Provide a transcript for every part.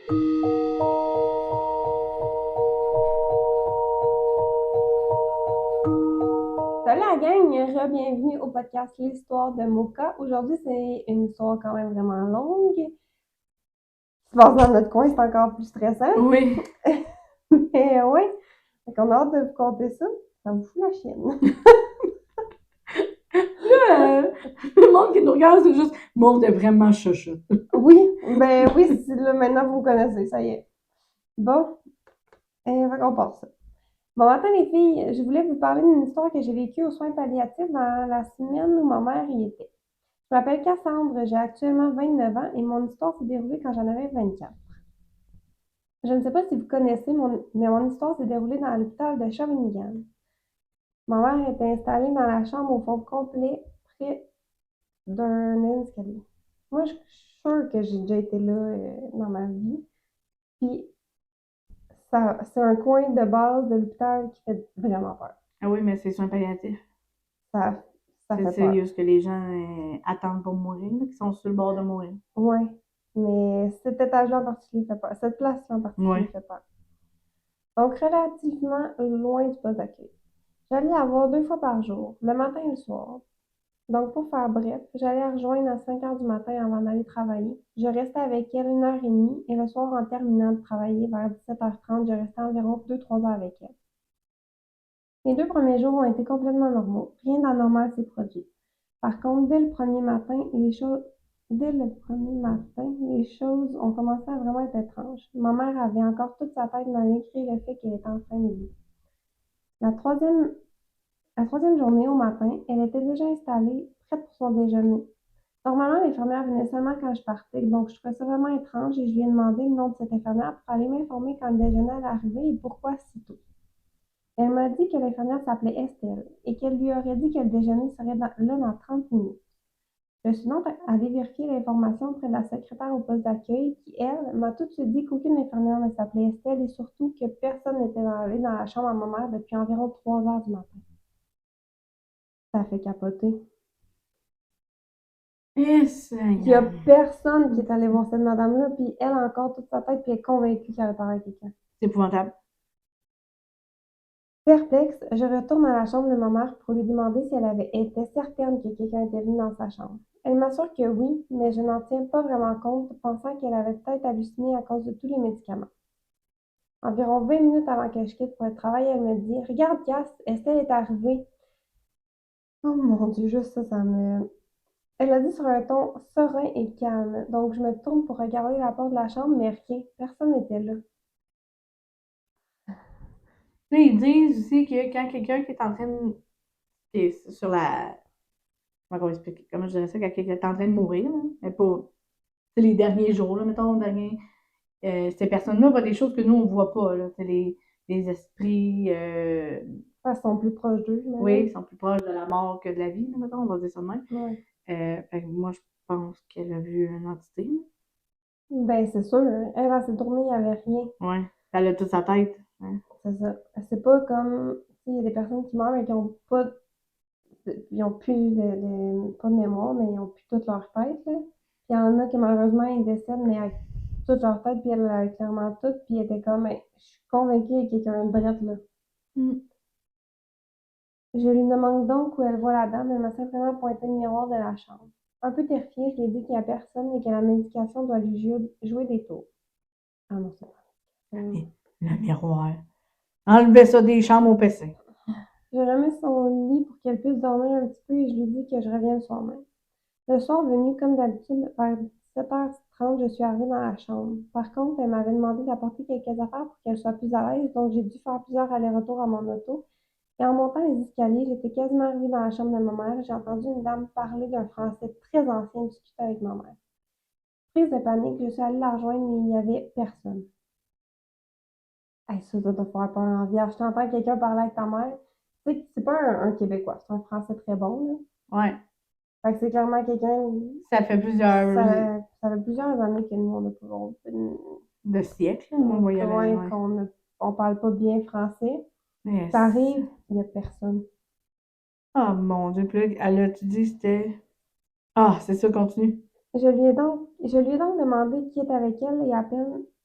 Salut la gang, re-bienvenue au podcast L'Histoire de Mocha. Aujourd'hui, c'est une histoire quand même vraiment longue. Ce qui se passe dans notre coin, c'est encore plus stressant. Oui. Mais ouais, fait qu'on a hâte de vous conter ça. Ça vous fout la chienne. Le monde qui nous regarde, c'est juste monde est vraiment chuchote. Oui, ben oui, là, maintenant vous me connaissez, ça y est. Bon, fait qu'on passe ça. Bon matin les filles, je voulais vous parler d'une histoire que j'ai vécue aux soins palliatifs dans la semaine où ma mère y était. Je m'appelle Cassandre, j'ai actuellement 29 ans et mon histoire s'est déroulée quand j'en avais 24. Je ne sais pas si vous connaissez, mais mon histoire s'est déroulée dans l'hôpital de Shawinigan. Ma mère était installée dans la chambre au fond complet, près d'un escalier. Moi, je suis sûre que j'ai déjà été là dans ma vie. Puis, ça, c'est un coin de base de l'hôpital qui fait vraiment peur. Ah oui, mais c'est soins palliatifs. Ça, ça C'est fait peur. sérieux ce que les gens attendent pour mourir, là, qui sont sur le bord de mourir. Ouais. Mais cet étage-là en particulier fait peur. Cette place-là en particulier Ouais. fait peur. Donc, relativement loin du poste d'accueil. J'allais la voir 2 fois par jour, le matin et le soir. Donc, pour faire bref, j'allais la rejoindre à 5 heures du matin avant d'aller travailler. Je restais avec elle 1 heure et demie et le soir, en terminant de travailler vers 17h30, je restais environ 2-3 heures avec elle. Les 2 premiers jours ont été complètement normaux. Rien d'anormal s'est produit. Par contre, dès le premier matin, les choses ont commencé à vraiment être étranges. Ma mère avait encore toute sa tête malgré le fait qu'elle était en fin de vie. La troisième La troisième journée, au matin, elle était déjà installée, prête pour son déjeuner. Normalement, l'infirmière venait seulement quand je partais, donc je trouvais ça vraiment étrange et je lui ai demandé le nom de cette infirmière pour aller m'informer quand le déjeuner allait arriver et pourquoi si tôt. Elle m'a dit que l'infirmière s'appelait Estelle et qu'elle lui aurait dit que le déjeuner serait là dans 30 minutes. Je suis donc allée vérifier l'information auprès de la secrétaire au poste d'accueil qui, elle, m'a tout de suite dit qu'aucune infirmière ne s'appelait Estelle et surtout que personne n'était allé dans la chambre à ma mère depuis environ 3 heures du matin. Ça fait capoter. Eh, Il n'y a Seigneur. personne qui est allé voir cette madame-là, puis elle a encore toute sa tête, puis elle est convaincue qu'elle a parlé à quelqu'un. C'est épouvantable. Perplexe, je retourne à la chambre de ma mère pour lui demander si elle avait été certaine que quelqu'un était venu dans sa chambre. Elle m'assure que oui, mais je n'en tiens pas vraiment compte, pensant qu'elle avait peut-être halluciné à cause de tous les médicaments. Environ 20 minutes avant que je quitte pour le travail, elle me dit: «Regarde, Cass, Estelle est arrivée.» Oh mon Dieu, juste ça, ça me... Elle a dit sur un ton serein et calme, donc je me tourne pour regarder la porte de la chambre, mais rien, personne n'était là. Tu sais, ils disent aussi que quand quelqu'un qui est en train de. Qui est sur la. Comment je dirais ça? Quand quelqu'un est en train de mourir, là, mais pas. C'est les derniers jours, là, mettons, ces personnes-là voient des choses que nous, on ne voit pas, là. C'est les esprits. Elles sont plus proches d'eux, Oui, j'imagine. ils sont plus proches de la mort que de la vie, là, mettons, on va dire ça de même. Ouais. Fait que moi, je pense qu'elle a vu une entité, là. Ben, c'est sûr, hein. Elle s'est tournée, il n'y avait rien. Ouais. Elle a toute sa tête. Hein. C'est ça. C'est pas comme, tu sais, il y a des personnes qui meurent et qui ont pas, ils ont plus pas de mémoire, mais ils ont plus toute leur tête, là. Puis il y en a qui, malheureusement, ils décèdent, mais avec toute leur tête, puis elle a clairement tout, puis elle était comme, ben, je suis convaincue qu'il y a quelqu'un de drette, là. Mm. Je lui demande donc où elle voit la dame, elle m'a simplement pointé le miroir de la chambre. Un peu terrifiée, je lui ai dit qu'il n'y a personne et que la médication doit lui jouer des tours. Ah non, c'est pas. Le miroir. Enlevez ça des chambres au PC. Je remis son lit pour qu'elle puisse dormir un petit peu et je lui dis que je reviens le soir même. Le soir venu, comme d'habitude, vers 17h30, je suis arrivée dans la chambre. Par contre, elle m'avait demandé d'apporter quelques affaires pour qu'elle soit plus à l'aise, donc j'ai dû faire plusieurs allers-retours à mon auto. Et en montant les escaliers, j'étais quasiment arrivée dans la chambre de ma mère et j'ai entendu une dame parler d'un français très ancien discuter avec ma mère. Prise de panique, je suis allée la rejoindre, mais il n'y avait personne. Hey, ça doit faire peur en vierge. Je t'entends quelqu'un parler avec ta mère. Tu sais que c'est pas un Québécois, c'est un français très bon, là. Ouais. Fait que c'est clairement quelqu'un. Ça fait plusieurs Ça fait plusieurs années que nous, de siècles, là. On va y aller. Ouais. on parle pas bien français. Ça Yes. arrive, il y a personne. Oh mon Dieu. Puis là, elle a-tu dit c'était. Ah, c'est ça, continue. Je lui ai donc demandé qui était avec elle il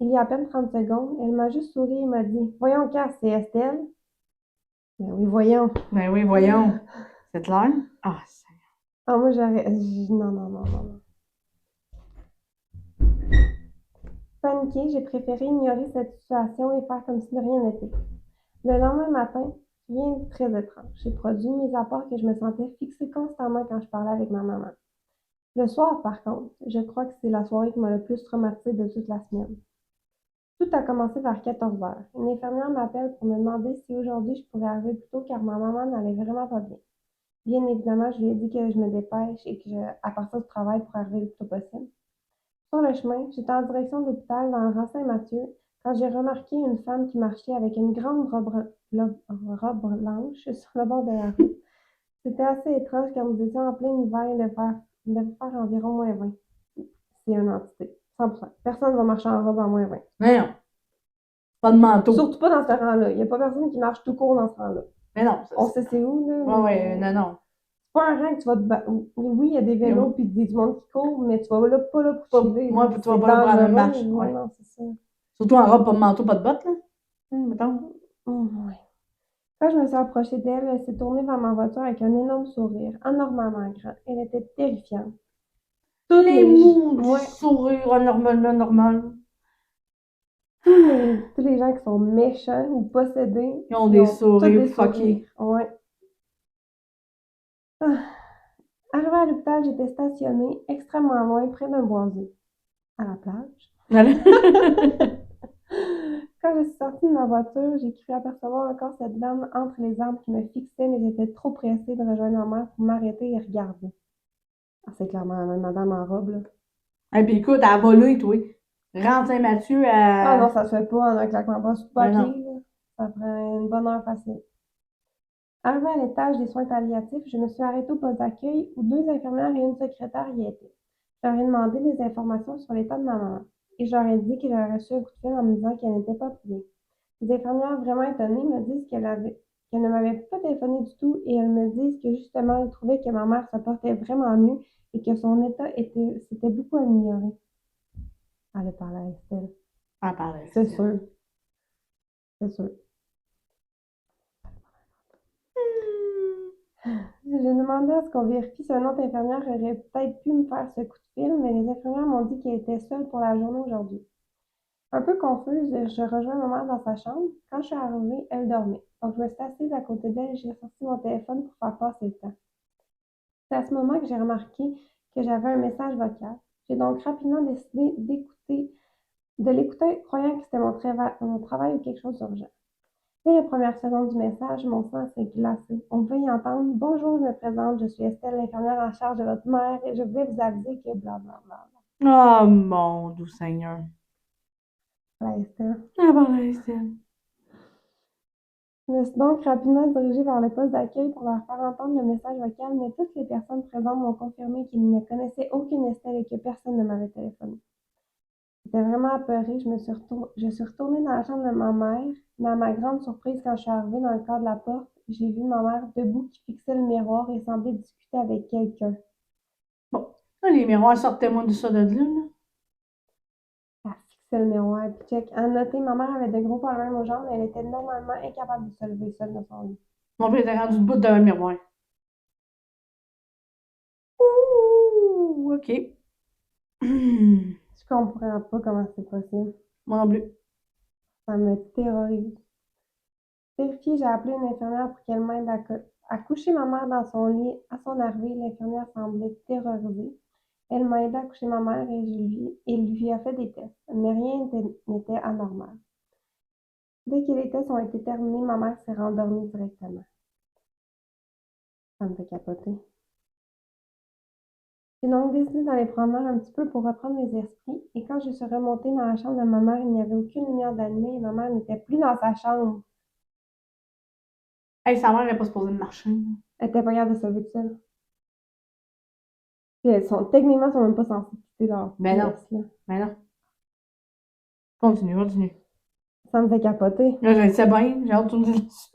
y a à peine 30 secondes. Elle m'a juste souri et m'a dit, voyons, Cass, c'est Estelle. Ben oui, voyons. Ben oui, voyons. C'est clair? Ah, Ah, moi, non, non, non, non, non. Paniquée, j'ai préféré ignorer cette situation et faire comme si de rien n'était. Le lendemain matin, rien de très étrange. J'ai produit mis à part que je me sentais fixée constamment quand je parlais avec ma maman. Le soir, par contre, je crois que c'est la soirée qui m'a le plus traumatisée de toute la semaine. Tout a commencé vers 14 heures. Une infirmière m'appelle pour me demander si aujourd'hui je pourrais arriver plus tôt car ma maman n'allait vraiment pas bien. Bien évidemment, je lui ai dit que je me dépêche et que à partir du travail pour arriver le plus tôt possible. Sur le chemin, j'étais en direction de l'hôpital dans le rang Saint-Mathieu quand j'ai remarqué une femme qui marchait avec une grande robe blanche sur le bord de la rue. C'était assez étrange car nous étions en plein hiver et il devait faire environ -20. C'est une entité. 100%. Personne ne va marcher en robe à -20. mais non, pas de manteau. Surtout pas dans ce rang-là. Il n'y a pas personne qui marche tout court dans ce rang-là. Mais non, On sait c'est où, là, ouais, ouais, mais non, non. c'est pas un rang que tu vas te battre. Oui, il y a des vélos puis du monde qui court, mais tu vas là, pas là pour chiller. Moi, Là. tu vas C'est pas là prendre une dangereux. marche. Non, Ouais. non, c'est ça. Surtout en robe, pas de manteau, pas de bottes, là. Mettons. Ouais. Quand je me suis approchée d'elle, elle s'est tournée vers ma voiture avec un énorme sourire, anormalement grand. Elle était terrifiante. Toutes Les les, mots du ouais, sourire anormalement normal. tous les gens qui sont méchants ou possédés, Ils ont ils des ont tous sourires des fuckés. sourires. Ouais. Ah. Arrivée à l'hôpital, j'étais stationnée extrêmement loin, près d'un boisier, à la plage. Quand je suis sortie de ma voiture, j'ai cru apercevoir encore cette dame entre les arbres qui me fixait, mais j'étais trop pressée de rejoindre ma mère pour m'arrêter et regarder. Ah, c'est clairement la même madame en robe, là. Et puis écoute, elle a volé, toi. Rentre Saint-Mathieu, Ah non, à. ça se fait pas en un claquement de doigts sur Ben papier, non. là. Ça prend une bonne heure facile. Arrivée à l'étage des soins palliatifs, je me suis arrêtée au poste d'accueil où deux infirmières et une secrétaire y étaient. Je leur ai demandé des informations sur l'état de ma maman et je leur ai dit que j'avais reçu un coup de fil en me disant qu'elle n'était pas bien. Les infirmières, vraiment étonnées, me disent qu'elle ne m'avait pas téléphoné du tout et elles me disent que justement, elles trouvaient que ma mère se portait vraiment mieux et que son état s'était beaucoup amélioré. Elle a parlé à Estelle. Elle parlait. C'est sûr, c'est sûr. J'ai demandé à ce qu'on vérifie si une autre infirmière aurait peut-être pu me faire ce coup de fil, mais les infirmières m'ont dit qu'elle était seule pour la journée aujourd'hui. Un peu confuse, je rejoins ma mère dans sa chambre. Quand je suis arrivée, elle dormait. Donc, je me suis assise à côté d'elle et j'ai sorti mon téléphone pour faire passer le temps. C'est à ce moment que j'ai remarqué que j'avais un message vocal. J'ai donc rapidement décidé de l'écouter, croyant que c'était mon travail ou quelque chose d'urgent. Dès les premières secondes du message, mon sang s'est glacé. On pouvait y entendre: Bonjour, je me présente, je suis Estelle, l'infirmière en charge de votre mère, et je voulais vous aviser que blablabla. Oh mon doux Seigneur. Voilà, Estelle. Elle parlait, Estelle. Je me suis donc rapidement dirigée vers le poste d'accueil pour leur faire entendre le message vocal, mais toutes les personnes présentes m'ont confirmé qu'ils ne connaissaient aucune Estelle et que personne ne m'avait téléphoné. J'étais vraiment apeurée, je suis retournée dans la chambre de ma mère, mais à ma grande surprise, quand je suis arrivée dans le cadre de la porte, j'ai vu ma mère debout qui fixait le miroir et semblait discuter avec quelqu'un. Bon, là, les miroirs, sortez-moi de ça de là, là. Elle fixait le miroir, puis check. À noter, ma mère avait de gros problèmes aux jambes, mais elle était normalement incapable de se lever seule de son lit. Mon père était rendu debout devant le miroir. Ouh, OK. Je comprends pas comment c'est possible. Moi non plus. Ça me terrorise. Terrifiée, j'ai appelé une infirmière pour qu'elle m'aide à coucher ma mère dans son lit. À son arrivée, l'infirmière semblait terrorisée. Elle m'a aidé à coucher ma mère et lui a fait des tests, mais rien n'était anormal. Dès que les tests ont été terminés, ma mère s'est rendormie directement. Ça me fait capoter. J'ai donc décidé d'aller promener un petit peu pour reprendre mes esprits, et quand je suis remontée dans la chambre de ma mère, il n'y avait aucune lumière d'allumée et ma mère n'était plus dans sa chambre. Hey, sa mère n'est pas supposée de marcher. Elle était pas capable de se lever toute seule. Puis techniquement, elles sont même pas censées quitter leur Ben non. pièce, là. Ben non. Continue, continue. Ça me fait capoter. Là, je le sais bien, j'ai hâte de tourner là-dessus.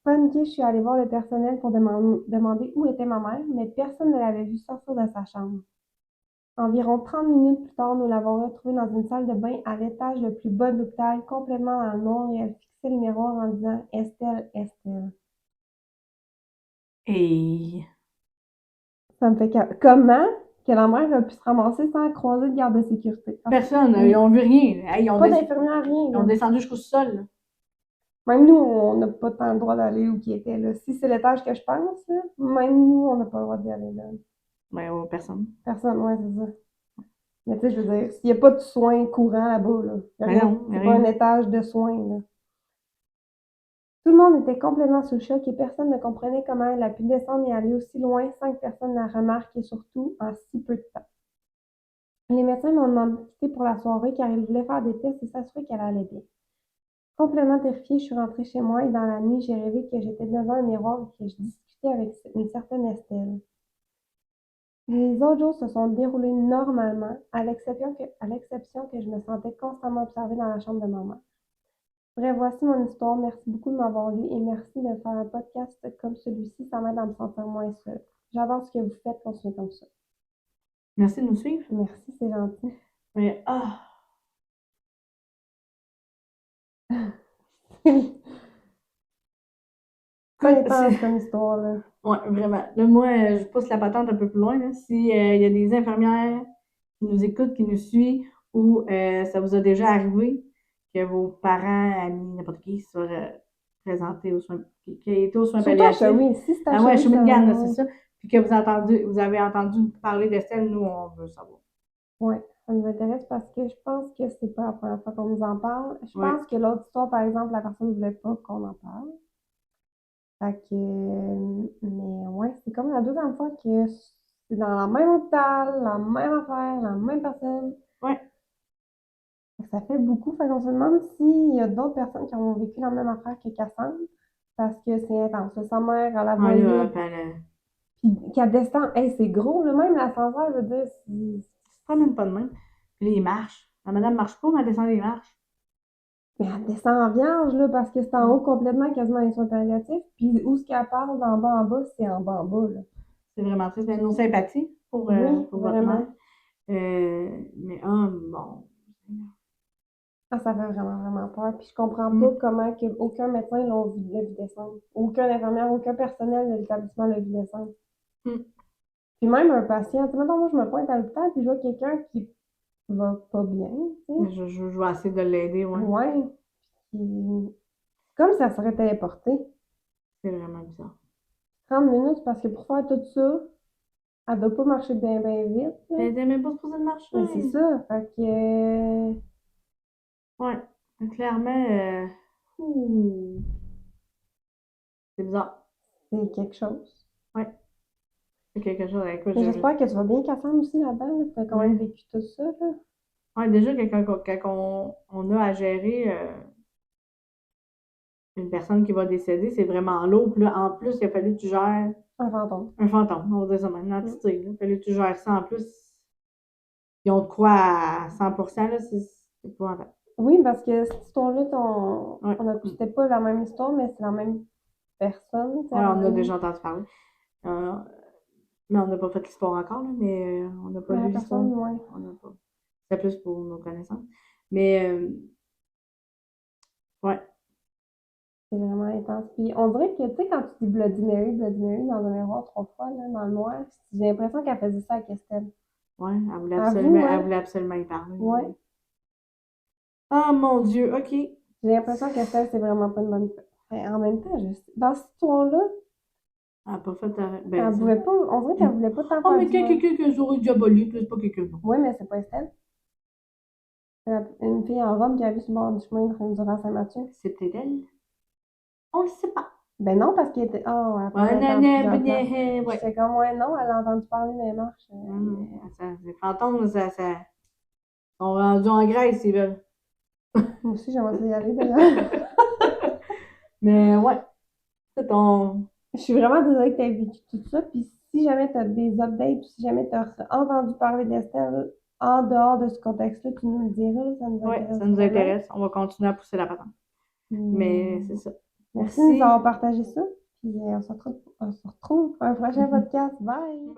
Paniquée, je suis allée voir le personnel pour demander où était ma mère, mais personne ne l'avait vue sortir de sa chambre. Environ 30 minutes plus tard, nous l'avons retrouvée dans une salle de bain à l'étage le plus bas de l'hôpital, complètement dans le noir, et elle fixait le miroir en disant Estelle, Estelle. Et Ça me fait comment que la mère a pu se ramasser sans croiser de garde de sécurité? personne, ils n'ont vu rien. Hey, Pas d'infirmière, rien. ils ont descendu jusqu'au sol. Là. Même nous, on n'a pas tant le droit d'aller où qui était là. Si c'est l'étage que je pense, là, même nous, on n'a pas le droit d'y aller là. Ben, personne. Personne, ouais, c'est ça. Mais tu sais, je veux dire, s'il n'y a pas de soins courants là-bas, là, y a Ben rien. non, C'est pas rien. un étage de soins, là. Tout le monde était complètement sous le choc et personne ne comprenait comment elle a pu descendre et aller aussi loin sans que personne la remarque et surtout en si peu de temps. Les médecins m'ont demandé de quitter pour la soirée car ils voulaient faire des tests et s'assurer qu'elle allait bien. Complètement terrifiée, je suis rentrée chez moi et dans la nuit, j'ai rêvé que j'étais devant un miroir et que je discutais avec une certaine Estelle. Les autres jours se sont déroulés normalement, à l'exception que je me sentais constamment observée dans la chambre de ma mère. Bref, voici mon histoire. Merci beaucoup de m'avoir lu et merci de faire un podcast comme celui-ci. Ça m'aide à me sentir moins seule. J'adore ce que vous faites. Continuez comme ça. Merci de nous suivre. Merci, c'est gentil. Mais, Pas écoute, intense comme histoire, là. ouais, vraiment. Là, moi, je pousse la patente un peu plus loin. Là. Si il y a des infirmières qui nous écoutent, qui nous suivent, ou ça vous a déjà arrivé que vos parents, amis, n'importe qui, soient présentés aux soins, qui aient été aux soins Surtout à palliatifs. Shawinigan. Si c'est à Ah ouais, Shawinigan, Shawinigan, là, ça, c'est ouais. ça. Puis que vous avez entendu parler d'Estelle, nous, on veut savoir. Ouais, ça nous intéresse parce que je pense que c'est pas la première fois qu'on nous en parle. Je Ouais. pense que l'autre histoire, par exemple, la personne ne voulait pas qu'on en parle. Fait que, mais ouais, c'est comme la deuxième fois que c'est dans la même hôpital, la même affaire, la même personne. Ouais. Fait que ça fait beaucoup. Fait qu'on se demande s'il y a d'autres personnes qui ont vécu la même affaire que Cassandre. Parce que c'est intense. Sa mère, elle la Ouais, là, voyait. Puis qu'elle descend. Hey, c'est gros, là. Même l'ascenseur, je veux dire, se promène pas de même. Puis là, il marche. La madame marche pas, mais elle descend les marches. mais elle descend en vierge, là, parce que c'est en haut complètement, quasiment les soins palliatifs. Puis où ce qu'elle parle d'en bas en bas, c'est en bas en bas, là. C'est vraiment triste. Mais nos sympathies Oui, pour votre mère. vraiment. Mais, oh, bon. Ah, ça fait vraiment, vraiment peur. Puis je comprends pas Mm. comment que aucun médecin l'a vu descendre. Aucun infirmière, aucun personnel de l'établissement l'a vu descendre. Mm. Puis même un patient, tu sais, mettons, moi, je me pointe à l'hôpital, puis je vois quelqu'un qui va pas bien, tu sais. Je vais essayer de l'aider, ouais. Ouais. Puis, comme ça serait téléporté. C'est vraiment bizarre. 30 minutes, parce que pour faire tout ça, elle doit pas marcher bien, bien vite, là. Elle était même pas supposée de marcher. Mais c'est ça. Fait que, Ouais. Clairement, ouh, c'est bizarre. c'est quelque chose. Ouais. C'est quelque chose. Écoute, Mais j'espère que tu vas bien, Cassandre, aussi, là-dedans, là. T'as quand même ouais. vécu tout ça, là. Ouais, déjà, quand on a à gérer une personne qui va décéder, c'est vraiment lourd. Puis là, en plus, il a fallu que tu gères Un fantôme. un fantôme, on va dire ça même, une Mm. entité. Il a fallu que tu gères ça en plus. Ils ont de quoi à 100%, là, c'est épouvantable. Oui, parce que cette histoire-là, Ouais. c'était pas la même histoire, mais c'est la même personne, tu sais, Ouais, on a elle- déjà entendu parler. Euh, mais on n'a pas fait l'histoire encore, là, mais on n'a pas mais la lu l'histoire. personne, ouais, On n'a pas. C'est plus pour nos connaissances. Mais, ouais. c'est vraiment intense. Puis on dirait que, tu sais, quand tu dis Bloody Mary dans le miroir 3 fois, là, dans le noir, j'ai l'impression qu'elle faisait ça à Estelle. Ouais, À vous, elle hein? voulait absolument y parler. Ouais. Ah, mon Dieu, OK. J'ai l'impression qu'Estelle, c'est vraiment pas une bonne. Mais en même temps, dans cette histoire-là, Elle n'a pas fait. Ben, elle ça. voulait pas, on dirait qu'elle voulait pas tant Oh, faire mais du mal. quelqu'un qui aurait diabolique, c'est pas quelqu'un, non. Oui, mais c'est pas Estelle. Une fille en robe qui a vu sur le bord du chemin durant Saint-Mathieu. C'est peut-être elle. On le sait pas. Ben non, parce qu'elle était. Oh, elle Ouais, pouvait être en plusieurs places. ouais. J'étais comme, ouais, non, elle a entendu parler des marches. Les fantômes, ça, sont rendus en Grèce, ils veulent. Moi aussi, j'aimerais ça y aller d'ailleurs. Mais ouais, c'est ton. Je suis vraiment désolée que tu aies vécu tout ça. Puis si jamais tu as des updates ou si jamais tu as entendu parler d'Estelle en dehors de ce contexte-là, tu nous le diras, ça nous Ouais, ça intéresse nous vraiment. intéresse. On va continuer à pousser la patente. Mais Mais c'est ça. merci de nous Merci. avoir partagé ça. Puis on se retrouve pour un prochain podcast. Bye!